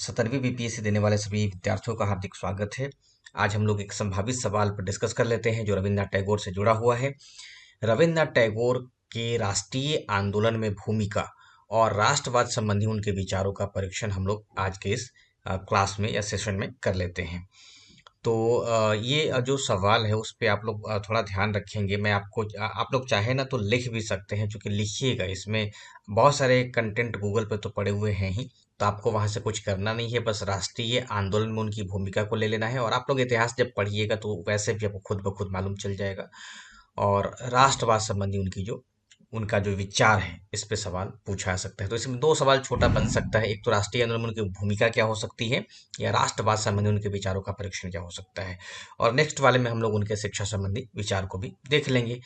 17वीं BPSC देने वाले सभी विद्यार्थियों का हार्दिक स्वागत है। आज हम लोग एक संभावित सवाल पर डिस्कस कर लेते हैं जो रविन्द्रनाथ टैगोर से जुड़ा हुआ है। रविन्द्रनाथ टैगोर के राष्ट्रीय आंदोलन में भूमिका और राष्ट्रवाद संबंधी उनके विचारों का परीक्षण हम लोग आज के इस क्लास में या सेशन में कर लेते हैं। तो ये जो सवाल है उस पे आप लोग थोड़ा ध्यान रखेंगे। मैं आपको आप लोग चाहे ना तो लिख भी सकते हैं, क्योंकि लिखिएगा, इसमें बहुत सारे कंटेंट गूगल पे तो पड़े हुए हैं ही। तो आपको वहां से कुछ करना नहीं है, बस राष्ट्रीय आंदोलन में उनकी भूमिका को ले लेना है। और आप लोग इतिहास जब पढ़िएगा तो वैसे भी आपको खुद ब खुद मालूम चल जाएगा। और राष्ट्रवाद संबंधी उनका जो विचार है, इस पे सवाल पूछा जा सकता है। तो इसमें दो सवाल छोटा बन सकता है, एक तो राष्ट्रीय आंदोलन में उनकी भूमिका क्या हो सकती है, या राष्ट्रवाद संबंधी उनके विचारों का परीक्षण क्या हो सकता है। और नेक्स्ट वाले में हम लोग उनके शिक्षा संबंधी विचार को भी देख लेंगे।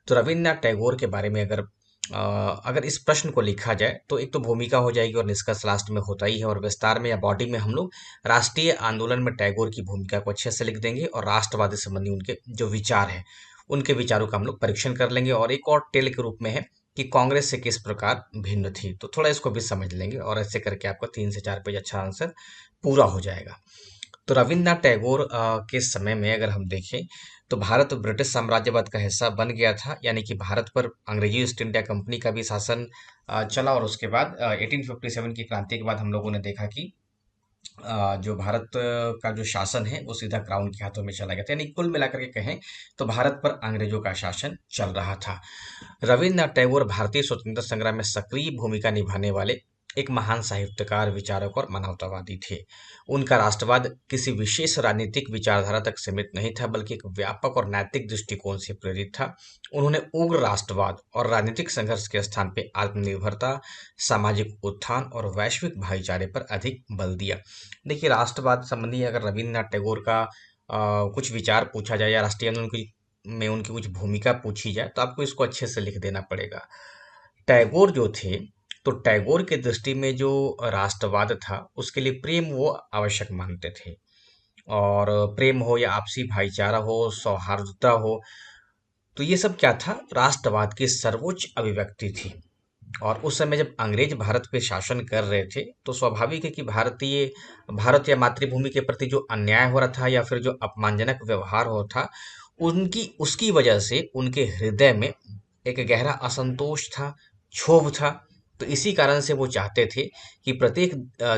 तो रविन्द्रनाथ टैगोर के बारे में अगर इस प्रश्न को लिखा जाए तो एक तो भूमिका हो जाएगी और निष्कर्ष लास्ट में होता ही है, और विस्तार में या बॉडी में हम लोग राष्ट्रीय आंदोलन में टैगोर की भूमिका को अच्छे से लिख देंगे और राष्ट्रवादी संबंधी उनके जो विचार है उनके विचारों का हम लोग परीक्षण कर लेंगे। और एक और टेल के रूप में है कि कांग्रेस से किस प्रकार भिन्न थी, तो थोड़ा इसको भी समझ लेंगे और ऐसे करके आपका 3 से 4 पेज अच्छा आंसर पूरा हो जाएगा। तो रविन्द्रनाथ टैगोर के समय में अगर हम देखें तो भारत ब्रिटिश साम्राज्यवाद का हिस्सा बन गया था, यानी कि भारत पर अंग्रेजी ईस्ट इंडिया कंपनी का भी शासन चला। और उसके बाद 1857 की क्रांति के बाद हम लोगों ने देखा कि जो भारत का जो शासन है वो सीधा क्राउन के हाथों में चला गया था। यानी कुल मिलाकर के कहें तो भारत पर अंग्रेजों का शासन चल रहा था। रविन्द्रनाथ टैगोर भारतीय स्वतंत्रता संग्राम में सक्रिय भूमिका निभाने वाले एक महान साहित्यकार, विचारक और मानवतावादी थे। उनका राष्ट्रवाद किसी विशेष राजनीतिक विचारधारा तक सीमित नहीं था, बल्कि एक व्यापक और नैतिक दृष्टिकोण से प्रेरित था। उन्होंने उग्र राष्ट्रवाद और राजनीतिक संघर्ष के स्थान पर आत्मनिर्भरता, सामाजिक उत्थान और वैश्विक भाईचारे पर अधिक बल दिया। देखिए, राष्ट्रवाद संबंधी अगर रविन्द्रनाथ टैगोर का कुछ विचार पूछा जाए या राष्ट्रीय आंदोलन में उनकी कुछ भूमिका पूछी जाए तो आपको इसको अच्छे से लिख देना पड़ेगा। टैगोर जो थे, तो टैगोर के दृष्टि में जो राष्ट्रवाद था उसके लिए प्रेम वो आवश्यक मानते थे। और प्रेम हो या आपसी भाईचारा हो, सौहार्दता हो, तो ये सब क्या था, राष्ट्रवाद की सर्वोच्च अभिव्यक्ति थी। और उस समय जब अंग्रेज भारत पे शासन कर रहे थे तो स्वाभाविक है कि भारत या मातृभूमि के प्रति जो अन्याय हो रहा था या फिर जो अपमानजनक व्यवहार हो था, उनकी उसकी वजह से उनके हृदय में एक गहरा असंतोष था, क्षोभ था। तो इसी कारण से वो चाहते थे कि प्रत्येक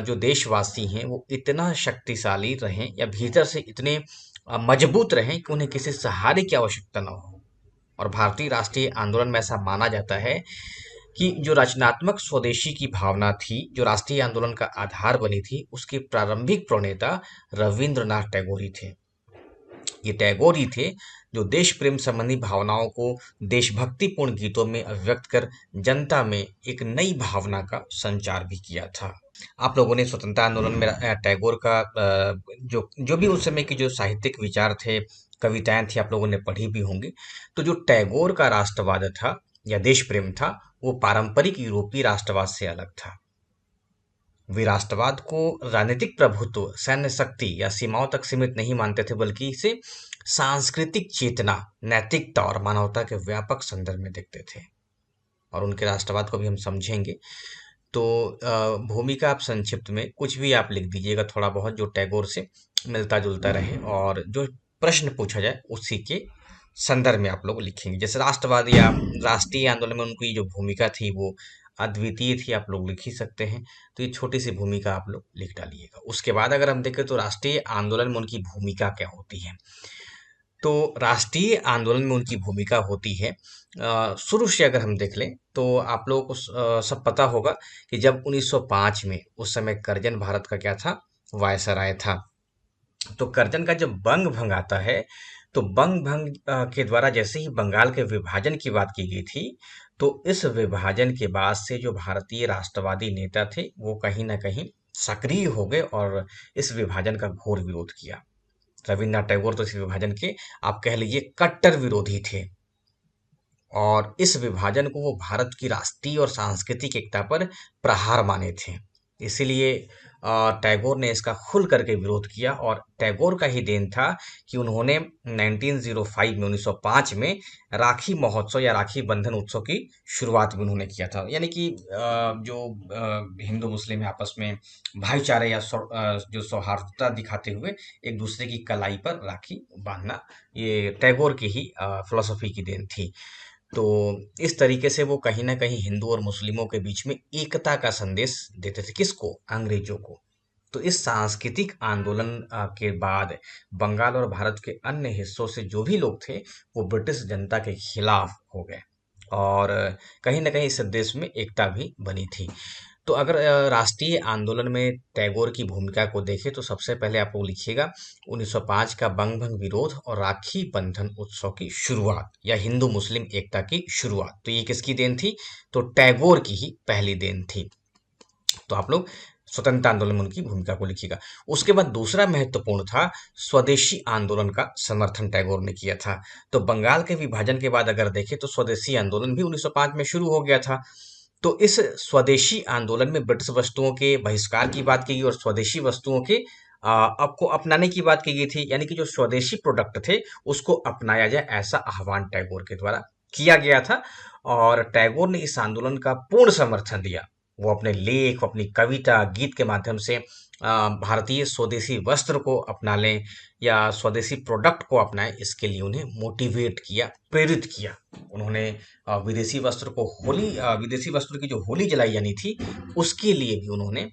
जो देशवासी हैं वो इतना शक्तिशाली रहें या भीतर से इतने मजबूत रहें कि उन्हें किसी सहारे की आवश्यकता न हो। और भारतीय राष्ट्रीय आंदोलन में ऐसा माना जाता है कि जो रचनात्मक स्वदेशी की भावना थी, जो राष्ट्रीय आंदोलन का आधार बनी थी, उसके प्रारंभिक प्रणेता रविन्द्रनाथ टैगोर ही थे। ये टैगोर ही थे जो देश प्रेम संबंधी भावनाओं को देशभक्तिपूर्ण गीतों में अभिव्यक्त कर जनता में एक नई भावना का संचार भी किया था। आप लोगों ने स्वतंत्रता आंदोलन में टैगोर का जो जो भी उस समय के जो साहित्यिक विचार थे, कविताएं थी, आप लोगों ने पढ़ी भी होंगी। तो जो टैगोर का राष्ट्रवाद था या देश प्रेम था, वो पारंपरिक यूरोपीय राष्ट्रवाद से अलग था। वे राष्ट्रवाद को राजनीतिक प्रभुत्व, सैन्य शक्ति या सीमाओं तक सीमित नहीं मानते थे, बल्कि इसे सांस्कृतिक चेतना, नैतिकता और मानवता के व्यापक संदर्भ में देखते थे। और उनके राष्ट्रवाद को भी हम समझेंगे। तो भूमिका आप संक्षिप्त में कुछ भी आप लिख दीजिएगा, थोड़ा बहुत जो टैगोर से मिलता जुलता रहे, और जो प्रश्न पूछा जाए उसी के संदर्भ में आप लोग लिखेंगे। जैसे राष्ट्रवाद या राष्ट्रीय आंदोलन में उनकी जो भूमिका थी वो अद्वितीय थी, आप लोग लिख ही सकते हैं। तो ये छोटी सी भूमिका आप लोग लिख डालिएगा। उसके बाद अगर हम देखें तो राष्ट्रीय आंदोलन में उनकी भूमिका क्या होती है, तो राष्ट्रीय आंदोलन में उनकी भूमिका होती है, शुरू से अगर हम देख लें तो आप लोगों को सब पता होगा कि जब 1905 में, उस समय करजन भारत का क्या था, वायसराय था। तो करजन का जब बंग भंग आता है, तो बंग भंग के द्वारा जैसे ही बंगाल के विभाजन की बात की गई थी, तो इस विभाजन के बाद से जो भारतीय राष्ट्रवादी नेता थे वो कहीं ना कहीं सक्रिय हो गए और इस विभाजन का घोर विरोध किया। रविन्द्रनाथ टैगोर तो इस विभाजन के आप कह लीजिए कट्टर विरोधी थे, और इस विभाजन को वो भारत की राष्ट्रीय और सांस्कृतिक एकता पर प्रहार माने थे। इसीलिए टैगोर ने इसका खुल करके विरोध किया और टैगोर का ही देन था कि उन्होंने 1905 में 1905 में राखी महोत्सव या राखी बंधन उत्सव की शुरुआत भी उन्होंने किया था। यानी कि जो हिंदू मुस्लिम है आपस में भाईचारे या जो सौहार्दता दिखाते हुए एक दूसरे की कलाई पर राखी बांधना, ये टैगोर की ही फिलोसफी की देन थी। तो इस तरीके से वो कहीं ना कहीं हिंदू और मुस्लिमों के बीच में एकता का संदेश देते थे। किसको? अंग्रेजों को। तो इस सांस्कृतिक आंदोलन के बाद बंगाल और भारत के अन्य हिस्सों से जो भी लोग थे वो ब्रिटिश जनता के खिलाफ हो गए और कहीं ना कहीं इस देश में एकता भी बनी थी। तो अगर राष्ट्रीय आंदोलन में टैगोर की भूमिका को देखें तो सबसे पहले आप लोग लिखिएगा 1905 का बंग भंग विरोध और राखी बंधन उत्सव की शुरुआत या हिंदू मुस्लिम एकता की शुरुआत। तो ये किसकी देन थी? तो टैगोर की ही पहली देन थी। तो आप लोग स्वतंत्रता आंदोलन में उनकी भूमिका को लिखिएगा। उसके बाद दूसरा महत्वपूर्ण था स्वदेशी आंदोलन का समर्थन टैगोर ने किया था। तो बंगाल के विभाजन के बाद अगर देखें तो स्वदेशी आंदोलन भी 1905 में शुरू हो गया था। तो इस स्वदेशी आंदोलन में ब्रिटिश वस्तुओं के बहिष्कार की बात की गई और स्वदेशी वस्तुओं के आपको अपनाने की बात की गई थी। यानी कि जो स्वदेशी प्रोडक्ट थे उसको अपनाया जाए, ऐसा आह्वान टैगोर के द्वारा किया गया था और टैगोर ने इस आंदोलन का पूर्ण समर्थन दिया। वो अपने लेख, अपनी कविता, गीत के माध्यम से भारतीय स्वदेशी वस्त्र को अपना लें या स्वदेशी प्रोडक्ट को अपनाएं, इसके लिए उन्हें मोटिवेट किया, प्रेरित किया। उन्होंने विदेशी वस्त्र की जो होली जलाई जानी थी उसके लिए भी उन्होंने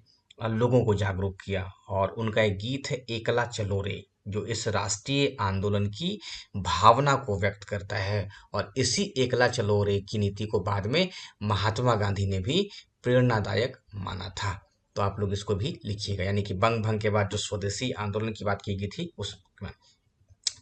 लोगों को जागरूक किया और उनका एक गीत है एकला चलो रे, जो इस राष्ट्रीय आंदोलन की भावना को व्यक्त करता है और इसी एकला चलो रे की नीति को बाद में महात्मा गांधी ने भी प्रेरणादायक माना था। तो आप लोग इसको भी लिखिएगा। यानी कि बंग भंग के बाद जो स्वदेशी आंदोलन की बात की गई थी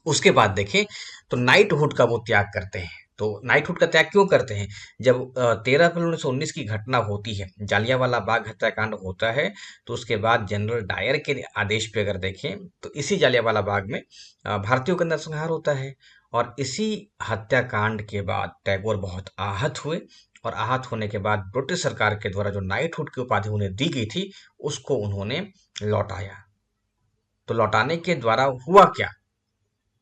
उसके बाद देखें तो नाइटहुड का वो त्याग करते हैं। तो नाइटहुड का त्याग क्यों करते हैं? जब 13 अप्रैल 1919 की घटना होती है, जालियांवाला बाग हत्याकांड होता है, तो उसके बाद जनरल डायर के आदेश पे अगर देखें तो इसी जालियांवाला बाग में भारतीयों का नरसंहार होता है और इसी हत्याकांड के बाद टैगोर बहुत आहत हुए और आहत होने के बाद ब्रिटिश सरकार के द्वारा जो नाइटहुड की उपाधि उन्हें दी गई थी उसको उन्होंने लौटाया। तो लौटाने के द्वारा हुआ क्या?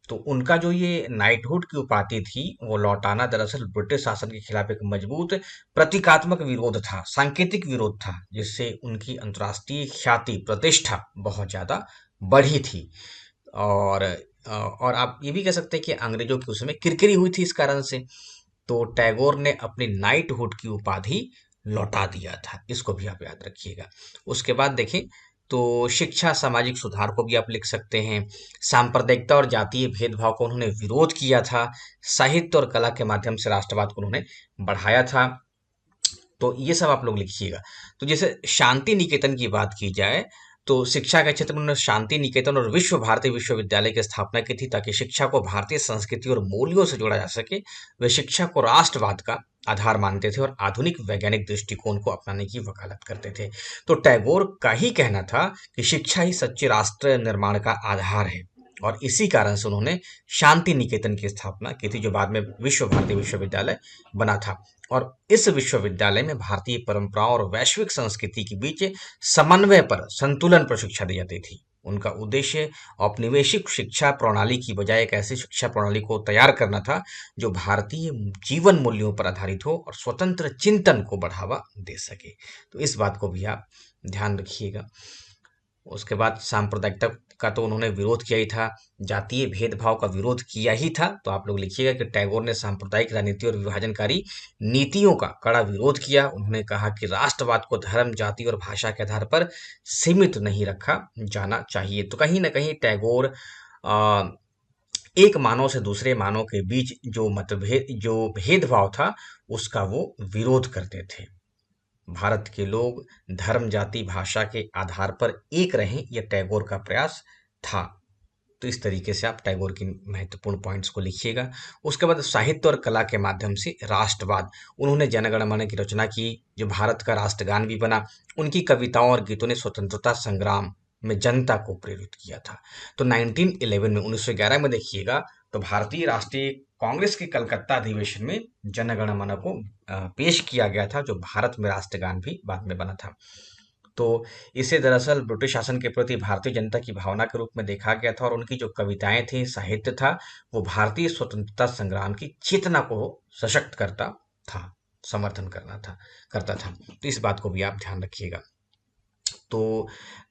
तो उनका जो ये नाइटहुड की उपाधि थी वो लौटाना दरअसल ब्रिटिश शासन के खिलाफ एक मजबूत प्रतीकात्मक विरोध था, सांकेतिक विरोध था, जिससे उनकी अंतर्राष्ट्रीय ख्याति, प्रतिष्ठा बहुत ज्यादा बढ़ी थी। और और आप ये भी कह सकते हैं कि अंग्रेजों की उसमें किरकिरी हुई थी इस कारण से। तो टैगोर ने अपनी नाइटहुड की उपाधि लौटा दिया था, इसको भी आप याद रखिएगा। उसके बाद देखें तो शिक्षा, सामाजिक सुधार को भी आप लिख सकते हैं। सांप्रदायिकता और जातीय भेदभाव को उन्होंने विरोध किया था। साहित्य और कला के माध्यम से राष्ट्रवाद को उन्होंने बढ़ाया था। तो ये सब आप लोग लिखिएगा। तो जैसे शांति निकेतन की बात की जाए तो शिक्षा के क्षेत्र में उन्होंने शांति निकेतन और विश्व भारती विश्वविद्यालय की स्थापना की थी ताकि शिक्षा को भारतीय संस्कृति और मूल्यों से जोड़ा जा सके। वे शिक्षा को राष्ट्रवाद का आधार मानते थे और आधुनिक वैज्ञानिक दृष्टिकोण को अपनाने की वकालत करते थे। तो टैगोर का ही कहना था कि शिक्षा ही सच्चे राष्ट्र निर्माण का आधार है और इसी कारण से उन्होंने शांति निकेतन की स्थापना की थी, जो बाद में विश्व भारती विश्वविद्यालय बना था। और इस विश्वविद्यालय में भारतीय परंपराओं और वैश्विक संस्कृति के बीच समन्वय पर, संतुलन पर शिक्षा दी जाती थी। उनका उद्देश्य औपनिवेशिक शिक्षा प्रणाली की बजाय एक ऐसी शिक्षा प्रणाली को तैयार करना था जो भारतीय जीवन मूल्यों पर आधारित हो और स्वतंत्र चिंतन को बढ़ावा दे सके। तो इस बात को भी आप ध्यान रखिएगा। उसके बाद सांप्रदायिकता का तो उन्होंने विरोध किया ही था, जातीय भेदभाव का विरोध किया ही था। तो आप लोग लिखिएगा कि टैगोर ने सांप्रदायिक राजनीति और विभाजनकारी नीतियों का कड़ा विरोध किया। उन्होंने कहा कि राष्ट्रवाद को धर्म, जाति और भाषा के आधार पर सीमित नहीं रखा जाना चाहिए। तो कहीं ना कहीं टैगोर आ, एक मानव से दूसरे मानव के बीच जो भेदभाव था उसका वो विरोध करते थे। भारत के लोग धर्म, जाति, भाषा के आधार पर एक रहें, यह टैगोर का प्रयास था। तो इस तरीके से आप टैगोर की महत्वपूर्ण पॉइंट्स को लिखिएगा। उसके बाद साहित्य और कला के माध्यम से राष्ट्रवाद, उन्होंने जनगण मन की रचना की, जो भारत का राष्ट्रगान भी बना। उनकी कविताओं और गीतों ने स्वतंत्रता संग्राम में जनता को प्रेरित किया था। तो 1911 में देखिएगा तो भारतीय राष्ट्रीय कांग्रेस के कलकत्ता अधिवेशन में जनगण मन को पेश किया गया था, जो भारत में राष्ट्रगान भी बाद में बना था। तो इसे दरअसल ब्रिटिश शासन के प्रति भारतीय जनता की भावना के रूप में देखा गया था और उनकी जो कविताएं थी, साहित्य था, वो भारतीय स्वतंत्रता संग्राम की चेतना को सशक्त करता था, समर्थन करता था। तो इस बात को भी आप ध्यान रखिएगा। तो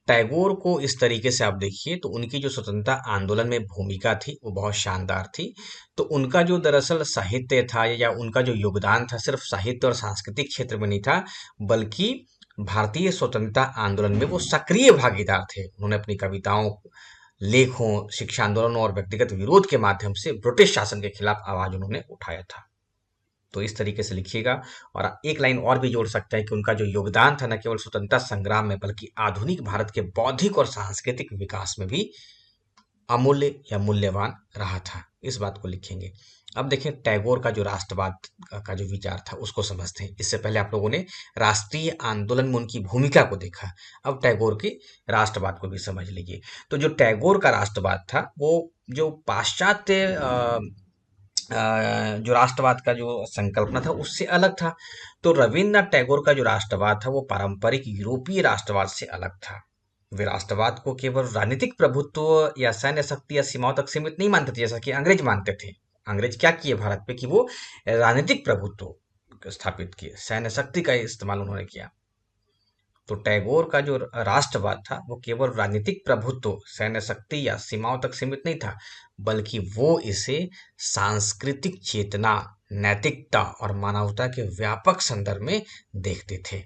टैगोर को इस तरीके से आप देखिए तो उनकी जो स्वतंत्रता आंदोलन में भूमिका थी वो बहुत शानदार थी। तो उनका जो दरअसल साहित्य था या उनका जो योगदान था सिर्फ साहित्य और सांस्कृतिक क्षेत्र में नहीं था, बल्कि भारतीय स्वतंत्रता आंदोलन में वो सक्रिय भागीदार थे। उन्होंने अपनी कविताओं, लेखों, शिक्षा आंदोलनों और व्यक्तिगत विरोध के माध्यम से ब्रिटिश शासन के खिलाफ आवाज उन्होंने उठाया था। तो इस तरीके से लिखिएगा। और एक लाइन और भी जोड़ सकते हैं कि उनका जो योगदान था न केवल स्वतंत्रता संग्राम में बल्कि आधुनिक भारत के बौद्धिक और सांस्कृतिक विकास में भी अमूल्य या मूल्यवान रहा था। इस बात को लिखेंगे। अब देखें टैगोर का जो राष्ट्रवाद का जो विचार था उसको समझते हैं। इससे पहले आप लोगों ने राष्ट्रीय आंदोलन में उनकी भूमिका को देखा, अब टैगोर के राष्ट्रवाद को भी समझ लीजिए। तो जो टैगोर का राष्ट्रवाद था वो जो पाश्चात्य जो राष्ट्रवाद का जो संकल्पना था उससे अलग था। तो रविन्द्रनाथ टैगोर का जो राष्ट्रवाद था वो पारंपरिक यूरोपीय राष्ट्रवाद से अलग था। वे राष्ट्रवाद को केवल राजनीतिक प्रभुत्व या सैन्य शक्ति या सीमाओं तक सीमित नहीं मानते थे जैसा कि अंग्रेज मानते थे। अंग्रेज क्या किए भारत पे कि वो राजनीतिक प्रभुत्व स्थापित किए, सैन्य शक्ति का इस्तेमाल उन्होंने किया। तो टैगोर का जो राष्ट्रवाद था वो केवल राजनीतिक प्रभुत्व, सैन्य शक्ति या सीमाओं तक सीमित नहीं था, बल्कि वो इसे सांस्कृतिक चेतना, नैतिकता और मानवता के व्यापक संदर्भ में देखते थे।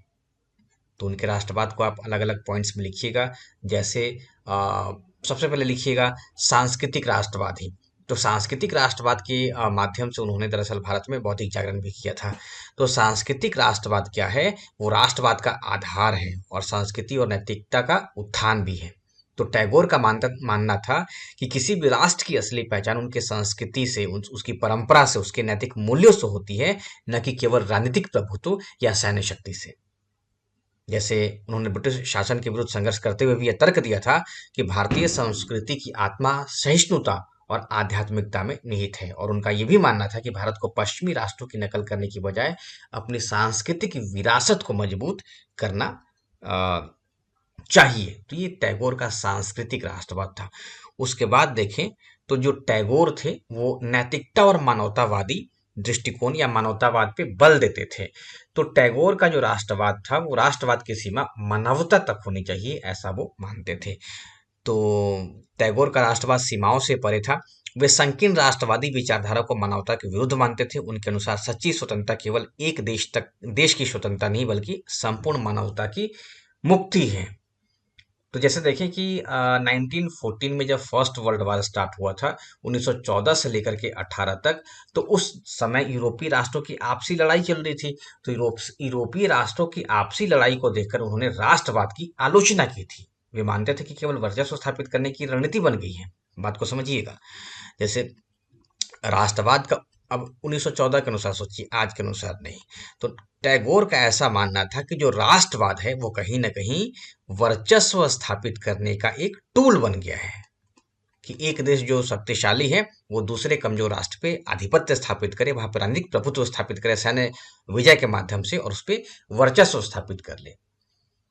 तो उनके राष्ट्रवाद को आप अलग अलग पॉइंट्स में लिखिएगा। जैसे सबसे पहले लिखिएगा सांस्कृतिक राष्ट्रवादी। तो सांस्कृतिक राष्ट्रवाद के माध्यम से उन्होंने दरअसल भारत में बौद्धिक जागरण भी किया था। तो सांस्कृतिक राष्ट्रवाद क्या है? वो राष्ट्रवाद का आधार है और संस्कृति और नैतिकता का उत्थान भी है। तो टैगोर का मानना था कि किसी भी राष्ट्र की असली पहचान उनके संस्कृति से, उसकी परंपरा से, उसके नैतिक मूल्यों से होती है, न कि केवल राजनीतिक प्रभुत्व या सैन्य शक्ति से। जैसे उन्होंने ब्रिटिश शासन के विरुद्ध संघर्ष करते हुए भी यह तर्क दिया था कि भारतीय संस्कृति की आत्मा सहिष्णुता और आध्यात्मिकता में निहित है और उनका यह भी मानना था कि भारत को पश्चिमी राष्ट्रों की नकल करने की बजाय अपनी सांस्कृतिक विरासत को मजबूत करना चाहिए। तो ये टैगोर का सांस्कृतिक राष्ट्रवाद था। उसके बाद देखें तो जो टैगोर थे वो नैतिकता और मानवतावादी दृष्टिकोण या मानवतावाद पे बल देते थे। तो टैगोर का जो राष्ट्रवाद था वो राष्ट्रवाद की सीमा मानवता तक होनी चाहिए, ऐसा वो मानते थे। तो टैगोर का राष्ट्रवाद सीमाओं से परे था। वे संकीर्ण राष्ट्रवादी विचारधारा को मानवता के विरुद्ध मानते थे। उनके अनुसार सच्ची स्वतंत्रता केवल एक देश की स्वतंत्रता नहीं बल्कि संपूर्ण मानवता की मुक्ति है। तो जैसे देखें कि 1914 में जब फर्स्ट वर्ल्ड वार स्टार्ट हुआ था 1914 से लेकर के 18 तक, तो उस समय यूरोपीय राष्ट्रों की आपसी लड़ाई चल रही थी। तो यूरोपीय राष्ट्रों की आपसी लड़ाई को देखकर उन्होंने राष्ट्रवाद की आलोचना की थी। वे मानते थे कि केवल वर्चस्व स्थापित करने की रणनीति बन गई है। बात को समझिएगा। जैसे राष्ट्रवाद का अब 1914 के अनुसार सोचिए, आज के अनुसार नहीं। तो टैगोर का ऐसा मानना था कि जो राष्ट्रवाद है वो कहीं ना कहीं वर्चस्व स्थापित करने का एक टूल बन गया है कि एक देश जो शक्तिशाली है वो दूसरे कमजोर राष्ट्र पे आधिपत्य स्थापित करे, वहां पर राजनीतिक प्रभुत्व स्थापित करे सैन्य विजय के माध्यम से और उस पर वर्चस्व स्थापित कर ले।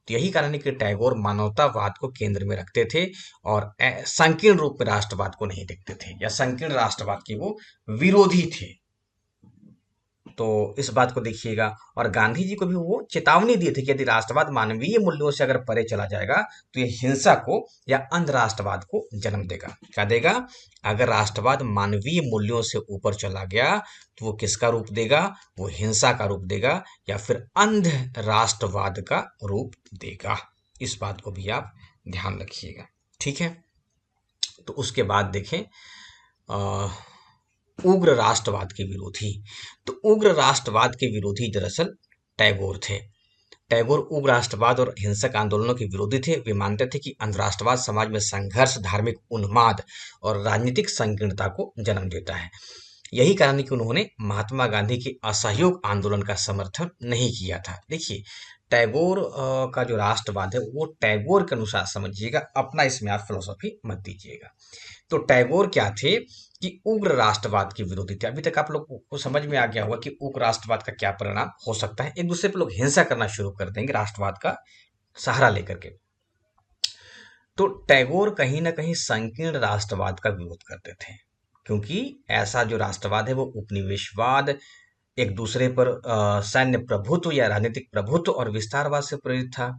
तो यही कारण है कि टैगोर मानवतावाद को केंद्र में रखते थे और संकीर्ण रूप में राष्ट्रवाद को नहीं देखते थे या संकीर्ण राष्ट्रवाद के वो विरोधी थे। तो इस बात को देखिएगा। और गांधी जी को भी वो चेतावनी दी थी कि यदि राष्ट्रवाद मानवीय मूल्यों से अगर परे चला जाएगा तो ये हिंसा को या अंध राष्ट्रवाद को जन्म देगा। क्या देगा? अगर राष्ट्रवाद मानवीय मूल्यों से ऊपर चला गया तो वो किसका रूप देगा? वो हिंसा का रूप देगा या फिर अंध राष्ट्रवाद का रूप देगा। इस बात को भी आप ध्यान रखिएगा, ठीक है। तो उसके बाद देखें उग्र राष्ट्रवाद के विरोधी। तो उग्र राष्ट्रवाद के विरोधी दरअसल टैगोर थे। टैगोर उग्र राष्ट्रवाद और हिंसक आंदोलनों के विरोधी थे। वे मानते थे कि अंतरराष्ट्रवाद समाज में संघर्ष, धार्मिक उन्माद और राजनीतिक संकीर्णता को जन्म देता है। यही कारण है कि उन्होंने महात्मा गांधी के असहयोग आंदोलन का समर्थन नहीं किया था। देखिए टैगोर का जो राष्ट्रवाद है वो टैगोर के अनुसार समझिएगा, अपना इसमें आप फिलोसॉफी मत दीजिएगा। तो टैगोर क्या थे कि उग्र राष्ट्रवाद के विरोधी थे। अभी तक आप लोग को समझ में आ गया होगा कि उग्र राष्ट्रवाद का क्या परिणाम हो सकता है। एक दूसरे पर लोग हिंसा करना शुरू कर देंगे राष्ट्रवाद का सहारा लेकर के। तो टैगोर कहीं ना कहीं संकीर्ण राष्ट्रवाद का विरोध करते थे, क्योंकि ऐसा जो राष्ट्रवाद है वो उपनिवेशवाद, एक दूसरे पर सैन्य प्रभुत्व या राजनीतिक प्रभुत्व और विस्तारवाद से प्रेरित था।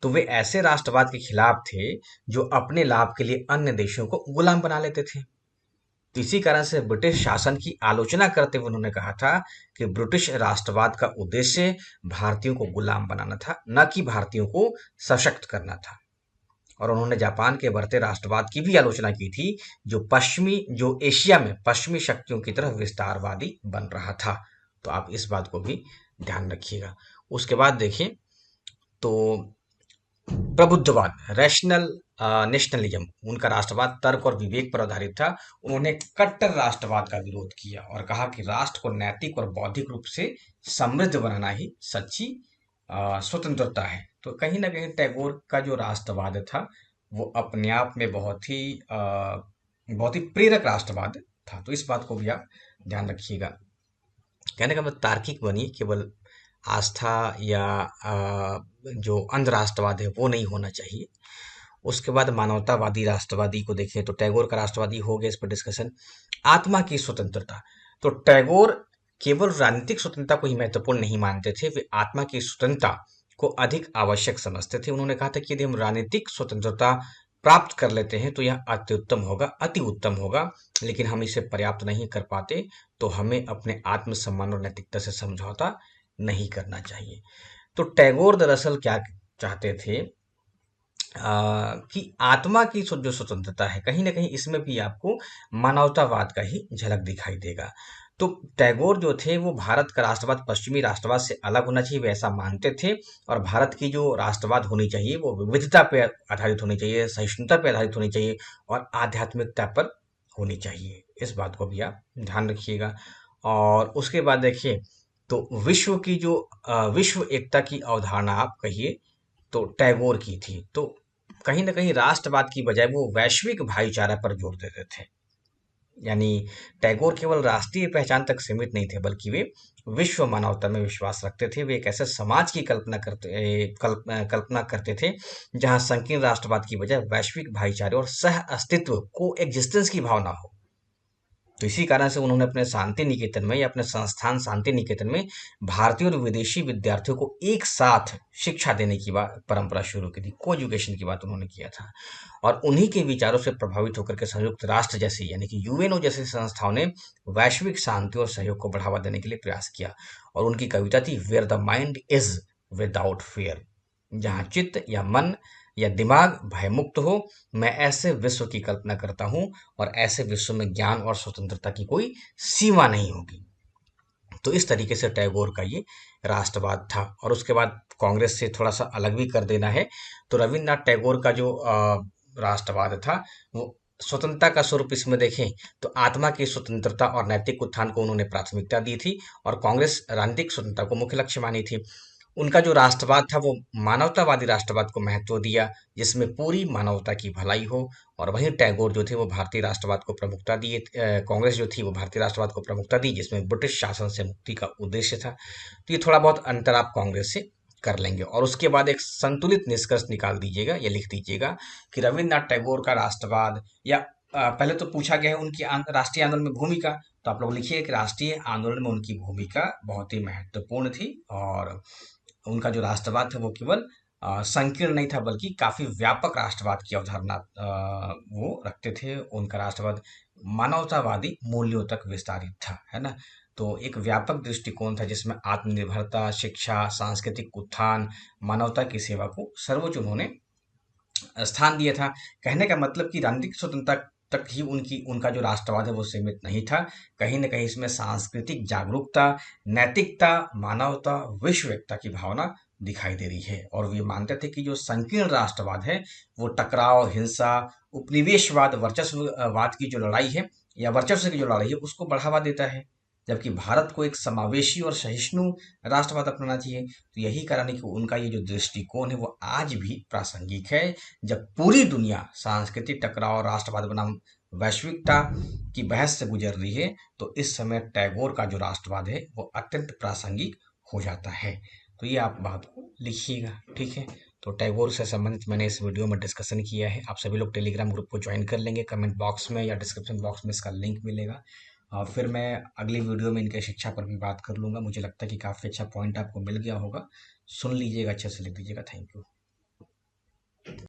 तो वे ऐसे राष्ट्रवाद के खिलाफ थे जो अपने लाभ के लिए अन्य देशों को गुलाम बना लेते थे। तो इसी कारण से ब्रिटिश शासन की आलोचना करते हुए उन्होंने कहा था कि ब्रिटिश राष्ट्रवाद का उद्देश्य भारतीयों को गुलाम बनाना था, न कि भारतीयों को सशक्त करना था। और उन्होंने जापान के बढ़ते राष्ट्रवाद की भी आलोचना की थी, जो एशिया में पश्चिमी शक्तियों की तरफ विस्तारवादी बन रहा था। तो आप इस बात को भी ध्यान रखिएगा। उसके बाद देखें तो प्रबुद्धवाद, रैशनल नेशनलिज्म, उनका राष्ट्रवाद तर्क और विवेक पर आधारित था। उन्होंने कट्टर राष्ट्रवाद का विरोध किया और कहा कि राष्ट्र को नैतिक और बौद्धिक रूप से समृद्ध बनाना ही सच्ची स्वतंत्रता है। तो कहीं ना कहीं टैगोर का जो राष्ट्रवाद था वो अपने आप में बहुत ही प्रेरक राष्ट्रवाद था। तो इस बात को भी आप ध्यान रखिएगा। कहने का मतलब तार्किक बनिए, केवल आस्था या जो अंध राष्ट्रवाद है वो नहीं होना चाहिए। उसके बाद मानवतावादी राष्ट्रवादी को देखें तो टैगोर का राष्ट्रवादी हो गया, इस पर डिस्कशन। आत्मा की स्वतंत्रता, तो टैगोर केवल राजनीतिक स्वतंत्रता को ही महत्वपूर्ण नहीं मानते थे, वे आत्मा की स्वतंत्रता को अधिक आवश्यक समझते थे। उन्होंने कहा था कि यदि हम राजनीतिक स्वतंत्रता प्राप्त कर लेते हैं तो यह अत्युत्तम होगा, अति उत्तम होगा, लेकिन हम इसे पर्याप्त नहीं कर पाते तो हमें अपने आत्मसम्मान और नैतिकता से समझौता नहीं करना चाहिए। तो टैगोर दरअसल क्या चाहते थे कि आत्मा की जो स्वतंत्रता है, कहीं ना कहीं इसमें भी आपको मानवतावाद का ही झलक दिखाई देगा। तो टैगोर जो थे वो भारत का राष्ट्रवाद पश्चिमी राष्ट्रवाद से अलग होना चाहिए, वे ऐसा मानते थे। और भारत की जो राष्ट्रवाद होनी चाहिए वो विविधता पर आधारित होनी चाहिए, सहिष्णुता पर आधारित होनी चाहिए और आध्यात्मिकता पर होनी चाहिए। इस बात को भी आप ध्यान रखिएगा। और उसके बाद देखिए तो विश्व एकता की अवधारणा आप कहिए तो टैगोर की थी। तो कहीं ना कहीं राष्ट्रवाद की बजाय वो वैश्विक भाईचारा पर जोर देते थे। यानी टैगोर केवल राष्ट्रीय पहचान तक सीमित नहीं थे, बल्कि वे विश्व मानवता में विश्वास रखते थे। वे एक ऐसे समाज की कल्पना करते थे जहां संकीर्ण राष्ट्रवाद की बजाय वैश्विक भाईचारे और सह अस्तित्व को एग्जिस्टेंस की भावना हो। तो इसी कारण से उन्होंने अपने शांति निकेतन में या अपने संस्थान शांति निकेतन में भारतीय और विदेशी विद्यार्थियों को एक साथ शिक्षा देने की परंपरा शुरू की थी। को एजुकेशन की बात उन्होंने किया था। और उन्हीं के विचारों से प्रभावित होकर के संयुक्त राष्ट्र जैसी यानी कि यूएनओ जैसी संस्थाओं ने वैश्विक शांति और सहयोग को बढ़ावा देने के लिए प्रयास किया। और उनकी कविता थी where the mind is without fear, जहाँ चित्त या मन या दिमाग भयमुक्त हो, मैं ऐसे विश्व की कल्पना करता हूं और ऐसे विश्व में ज्ञान और स्वतंत्रता की कोई सीमा नहीं होगी। तो इस तरीके से टैगोर का ये राष्ट्रवाद था। और उसके बाद कांग्रेस से थोड़ा सा अलग भी कर देना है तो रविन्द्रनाथ टैगोर का जो राष्ट्रवाद था वो स्वतंत्रता का स्वरूप इसमें देखें तो आत्मा की स्वतंत्रता और नैतिक उत्थान को उन्होंने प्राथमिकता दी थी और कांग्रेस राजनीतिक स्वतंत्रता को मुख्य लक्ष्य मानी थी। उनका जो राष्ट्रवाद था वो मानवतावादी राष्ट्रवाद को महत्व दिया, जिसमें पूरी मानवता की भलाई हो। और वहीं टैगोर जो थे वो भारतीय राष्ट्रवाद को प्रमुखता दिए, कांग्रेस जो थी वो भारतीय राष्ट्रवाद को प्रमुखता दी, जिसमें ब्रिटिश शासन से मुक्ति का उद्देश्य था। तो ये थोड़ा बहुत अंतर आप कांग्रेस से कर लेंगे। और उसके बाद एक संतुलित निष्कर्ष निकाल दीजिएगा या लिख दीजिएगा कि रविन्द्रनाथ टैगोर का राष्ट्रवाद या पहले तो पूछा गया है उनकी राष्ट्रीय आंदोलन में भूमिका, तो आप लोग लिखिए कि राष्ट्रीय आंदोलन में उनकी भूमिका बहुत ही महत्वपूर्ण थी। और उनका जो राष्ट्रवाद था वो केवल संकीर्ण नहीं था बल्कि काफी व्यापक राष्ट्रवाद की अवधारणा वो रखते थे। उनका राष्ट्रवाद मानवतावादी मूल्यों तक विस्तारित था, है ना। तो एक व्यापक दृष्टिकोण था जिसमें आत्मनिर्भरता, शिक्षा, सांस्कृतिक उत्थान, मानवता की सेवा को सर्वोच्च उन्होंने स्थान दिया था। कहने का मतलब कि राजनीतिक स्वतंत्रता तक ही उनका जो राष्ट्रवाद है वो सीमित नहीं था। कहीं न कहीं इसमें सांस्कृतिक जागरूकता, नैतिकता, मानवता, विश्व एकता की भावना दिखाई दे रही है। और वे मानते थे कि जो संकीर्ण राष्ट्रवाद है वो टकराव, हिंसा, उपनिवेशवाद, वर्चस्ववाद की जो लड़ाई है या वर्चस्व की जो लड़ाई है उसको बढ़ावा देता है, जबकि भारत को एक समावेशी और सहिष्णु राष्ट्रवाद अपनाना चाहिए। तो यही कारण है कि उनका ये जो दृष्टिकोण है वो आज भी प्रासंगिक है। जब पूरी दुनिया सांस्कृतिक टकराव, राष्ट्रवाद बनाम वैश्विकता की बहस से गुजर रही है तो इस समय टैगोर का जो राष्ट्रवाद है वो अत्यंत प्रासंगिक हो जाता है। तो ये आप बात को लिखिएगा, ठीक है। तो टैगोर से संबंधित मैंने इस वीडियो में डिस्कशन किया है। आप सभी लोग टेलीग्राम ग्रुप को ज्वाइन कर लेंगे, कमेंट बॉक्स में या डिस्क्रिप्शन बॉक्स में इसका लिंक मिलेगा। फिर मैं अगली वीडियो में इनके शिक्षा पर भी बात कर लूँगा। मुझे लगता है कि काफ़ी अच्छा पॉइंट आपको मिल गया होगा। सुन लीजिएगा, अच्छे से लिख दीजिएगा। Thank you.